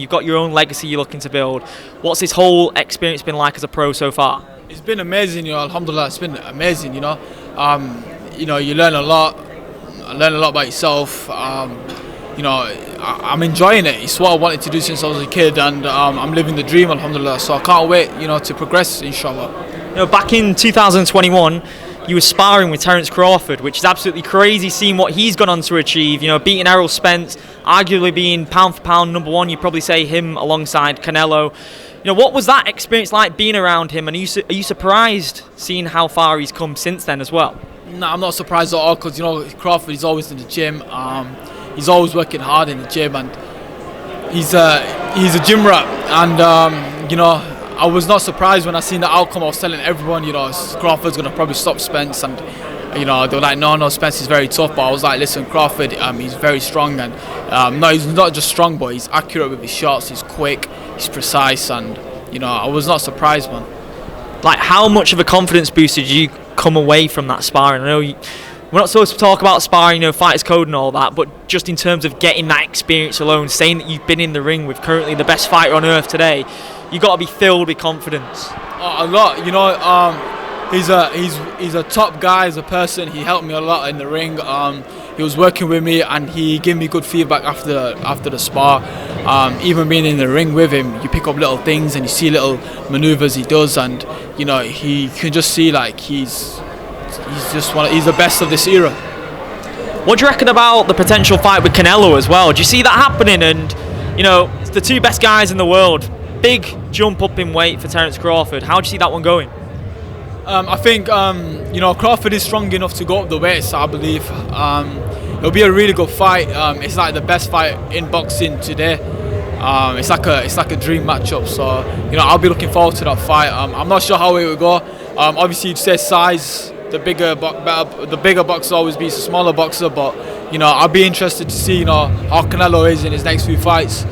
You've got your own legacy you're looking to build. What's this whole experience been like as a pro so far? It's been amazing, alhamdulillah, it's been amazing, you learn a lot, about yourself, I'm enjoying it. It's what I wanted to do since I was a kid, and I'm living the dream, alhamdulillah, so I can't wait, to progress, inshallah. Back in 2021, you were sparring with Terence Crawford, which is absolutely crazy seeing what he's gone on to achieve. Beating Errol Spence, arguably being pound for pound number one. You'd probably say him alongside Canelo. What was that experience like being around him? And are you surprised seeing how far he's come since then as well? No, I'm not surprised at all because, Crawford is always in the gym. He's always working hard in the gym, and he's a gym rat. And, I was not surprised when I seen the outcome. I was telling everyone, Crawford's going to probably stop Spence, and they were like, no, Spence is very tough. But I was like, listen, Crawford, he's very strong, and no, he's not just strong, but he's accurate with his shots. He's quick, he's precise, and I was not surprised, man. Like, how much of a confidence boost did you come away from that sparring? I know we're not supposed to talk about sparring, fighters code and all that, but just in terms of getting that experience alone, saying that you've been in the ring with currently the best fighter on earth today, you got to be filled with confidence. A lot, he's a top guy as a person. He helped me a lot in the ring. He was working with me, and he gave me good feedback after the spar. Even being in the ring with him, you pick up little things and you see little maneuvers he does, and he can just see like he's the best of this era. What do you reckon about the potential fight with Canelo as well? Do you see that happening? And it's the two best guys in the world. Big jump up in weight for Terence Crawford. How do you see that one going? I think Crawford is strong enough to go up the weights, I believe. It'll be a really good fight. It's like the best fight in boxing today. It's like a dream matchup. So I'll be looking forward to that fight. I'm not sure how it will go. Obviously, you'd say size. The bigger boxer always beats the smaller boxer. But I'll be interested to see how Canelo is in his next few fights.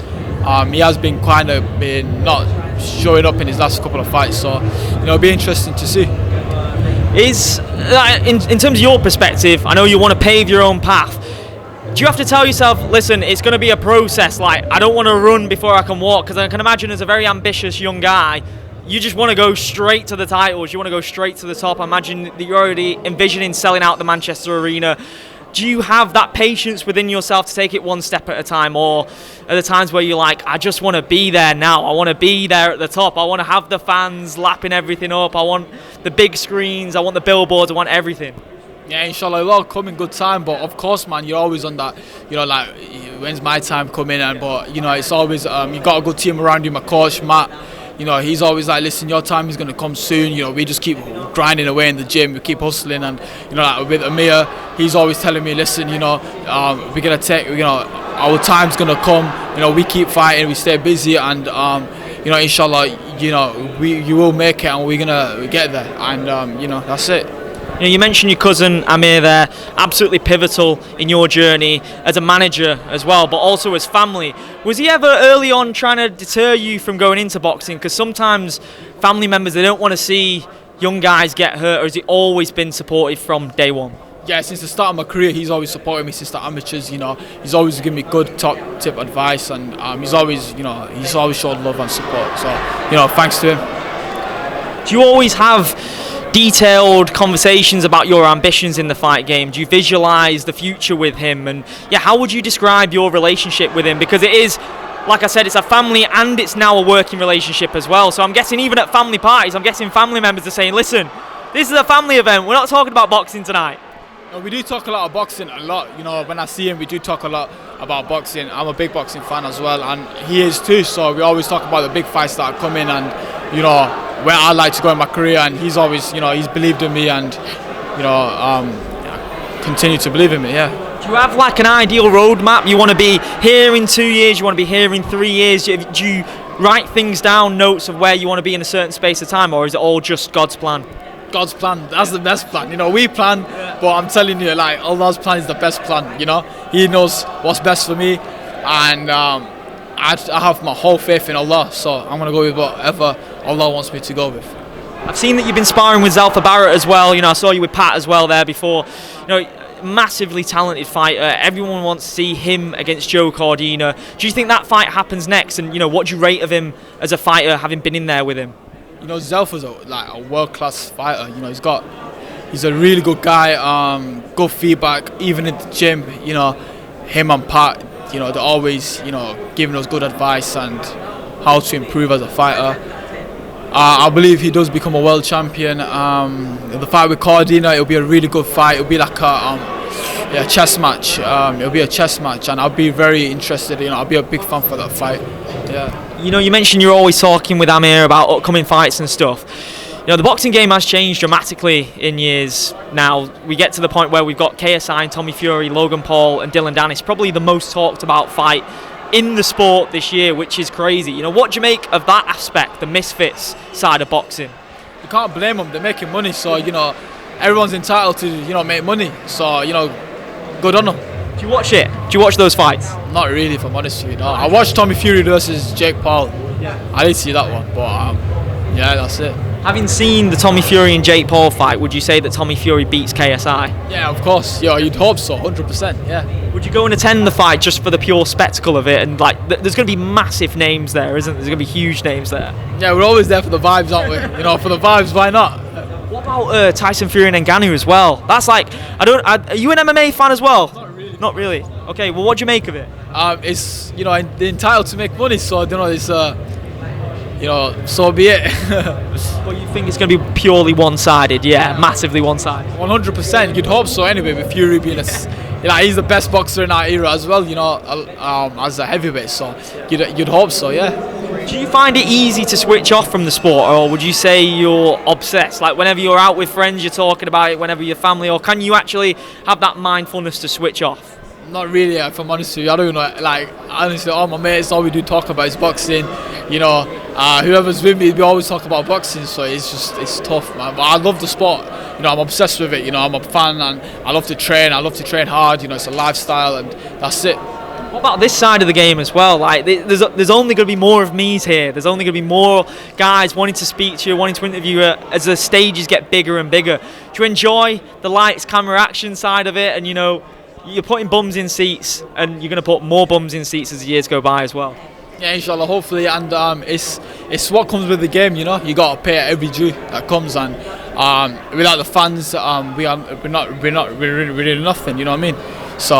He has been not showing up in his last couple of fights, so it'll be interesting to see. Is in terms of your perspective, I know you want to pave your own path. Do you have to tell yourself, listen, it's going to be a process? Like, I don't want to run before I can walk, because I can imagine as a very ambitious young guy, you just want to go straight to the titles. You want to go straight to the top. I imagine that you're already envisioning selling out the Manchester Arena. Do you have that patience within yourself to take it one step at a time, or are there times where you're like, I just want to be there now, I want to be there at the top, I want to have the fans lapping everything up, I want the big screens, I want the billboards, I want everything? Yeah, inshallah, it'll all come in good time, but of course, man, you're always on that, like, when's my time coming? But it's always, you got a good team around you. My coach, Matt, he's always like, listen, your time is going to come soon. We just keep grinding away in the gym, we keep hustling, and like with Amir, he's always telling me, listen, we're gonna take, our time's gonna come. We keep fighting, we stay busy, and inshallah, you will make it, and we're gonna get there, and that's it. You mentioned your cousin Amir there, absolutely pivotal in your journey as a manager as well, but also as family. Was he ever early on trying to deter you from going into boxing? Because sometimes family members, they don't want to see young guys get hurt, or has he always been supportive from day one? Yeah, since the start of my career, he's always supported me since the amateurs. He's always given me good top tip advice, and he's always showed love and support. So, thanks to him. Do you always have detailed conversations about your ambitions in the fight game? Do you visualize the future with him? And how would you describe your relationship with him? Because it is, like I said, it's a family and it's now a working relationship as well. So I'm guessing even at family parties, I'm guessing family members are saying, listen, this is a family event, we're not talking about boxing tonight. No, we do talk a lot of boxing, a lot. When I see him, we do talk a lot about boxing. I'm a big boxing fan as well, and he is too. So we always talk about the big fights that are coming, and where I like to go in my career. And he's always, he's believed in me, and continue to believe in me. Yeah. Do you have like an ideal roadmap? You want to be here in 2 years. You want to be here in 3 years. Do you write things down, notes of where you want to be in a certain space of time, or is it all just God's plan? God's plan, that's the best plan. We plan, but I'm telling you, like, Allah's plan is the best plan. He knows what's best for me, and I have my whole faith in Allah, so I'm going to go with whatever Allah wants me to go with. I've seen that you've been sparring with Zelfa Barrett as well. I saw you with Pat as well there before. massively talented fighter. Everyone wants to see him against Joe Cordina. Do you think that fight happens next? And what do you rate of him as a fighter, having been in there with him? Zelfa's a world-class fighter. He's a really good guy. Good feedback, even in the gym. Him and Pat. They're always giving us good advice and how to improve as a fighter. I believe he does become a world champion. The fight with Cordina, it'll be a really good fight. It'll be like a chess match. It'll be a chess match, and I'll be very interested. I'll be a big fan for that fight. Yeah. You mentioned you're always talking with Amir about upcoming fights and stuff. The boxing game has changed dramatically in years now. We get to the point where we've got KSI and Tommy Fury, Logan Paul and Dylan Dennis, probably the most talked about fight in the sport this year, which is crazy. What do you make of that aspect, the misfits side of boxing? You can't blame them. They're making money, so everyone's entitled to make money. So good on them. Do you watch it? Do you watch those fights? Not really, if I'm honest with you. No. I watched Tommy Fury versus Jake Paul. Yeah. I didn't see that one, but yeah, that's it. Having seen the Tommy Fury and Jake Paul fight, would you say that Tommy Fury beats KSI? Yeah, of course. You'd hope so, 100%. Yeah. Would you go and attend the fight just for the pure spectacle of it? And there's going to be massive names there, isn't there? There's going to be huge names there. Yeah, we're always there for the vibes, aren't we? For the vibes, why not? What about Tyson Fury and Ngannou as well? That's are you an MMA fan as well? Not really. Not really. Okay, well, what do you make of it? It's they're entitled to make money, so it's so be it. Well, you think it's going to be purely one-sided? Yeah, massively one-sided. 100%. You'd hope so anyway. With Fury being he's the best boxer in our era as well. As a heavyweight, so you'd hope so. Yeah. Do you find it easy to switch off from the sport, or would you say you're obsessed? Like whenever you're out with friends, you're talking about it. Whenever you're family, or can you actually have that mindfulness to switch off? Not really, if I'm honest with you. I don't know. Honestly, all my mates, all we do talk about is boxing. Whoever's with me, we always talk about boxing. So it's tough, man. But I love the sport. I'm obsessed with it. I'm a fan, and I love to train. I love to train hard. It's a lifestyle, and that's it. What about this side of the game as well? There's only going to be more of me's here. There's only going to be more guys wanting to speak to you, wanting to interview you as the stages get bigger and bigger. Do you enjoy the lights, camera, action side of it? And you're putting bums in seats, and you're going to put more bums in seats as the years go by as well. Yeah, inshallah, hopefully, and it's what comes with the game. You got to pay every due that comes, and without the fans, we're really nothing. You know what I mean? So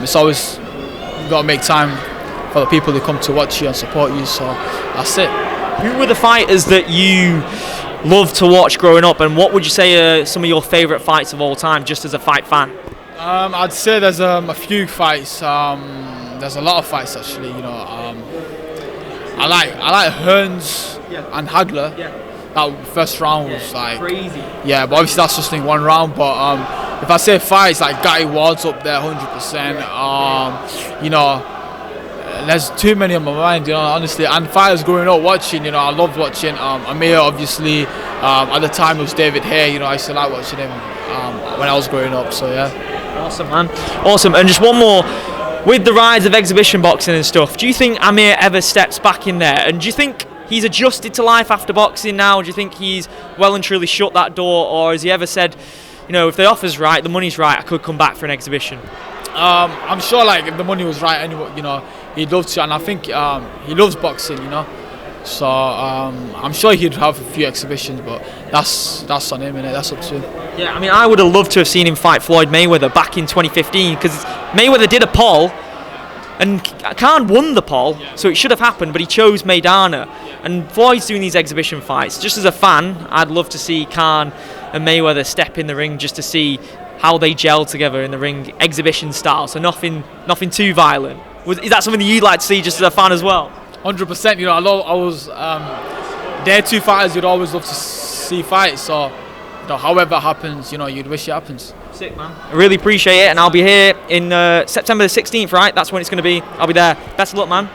it's always you got to make time for the people that come to watch you and support you. So that's it. Who were the fighters that you loved to watch growing up, and what would you say are some of your favourite fights of all time, just as a fight fan? I'd say there's a few fights. There's a lot of fights actually. I like Hearns and Hagler. Yeah. That first round was crazy. Yeah, but obviously that's just in one round. But if I say fights, Gatti Ward's up there, 100%. There's too many on my mind, honestly. And fighters growing up watching, I loved watching Amir, obviously. At the time it was David Haye. I used to like watching him when I was growing up. So yeah. Awesome, man. Awesome. And just one more. With the rise of exhibition boxing and stuff, do you think Amir ever steps back in there? And do you think he's adjusted to life after boxing now? Do you think he's well and truly shut that door? Or has he ever said, if the offer's right, the money's right, I could come back for an exhibition? I'm sure if the money was right anyway, he'd love to. And I think he loves boxing, So I'm sure he'd have a few exhibitions, but that's on him, innit? That's up to him. Yeah, I would have loved to have seen him fight Floyd Mayweather back in 2015, because Mayweather did a poll and Khan won the poll, so it should have happened, but he chose Maidana. And Floyd's doing these exhibition fights. Just as a fan, I'd love to see Khan and Mayweather step in the ring just to see how they gel together in the ring, exhibition style, so nothing too violent. Is that something that you'd like to see just as a fan as well? 100%. They're two fighters you'd always love to see fight. So, however it happens, you'd wish it happens. Sick, man. I really appreciate it, and I'll be here in September the 16th, right? That's when it's going to be. I'll be there. Best of luck, man.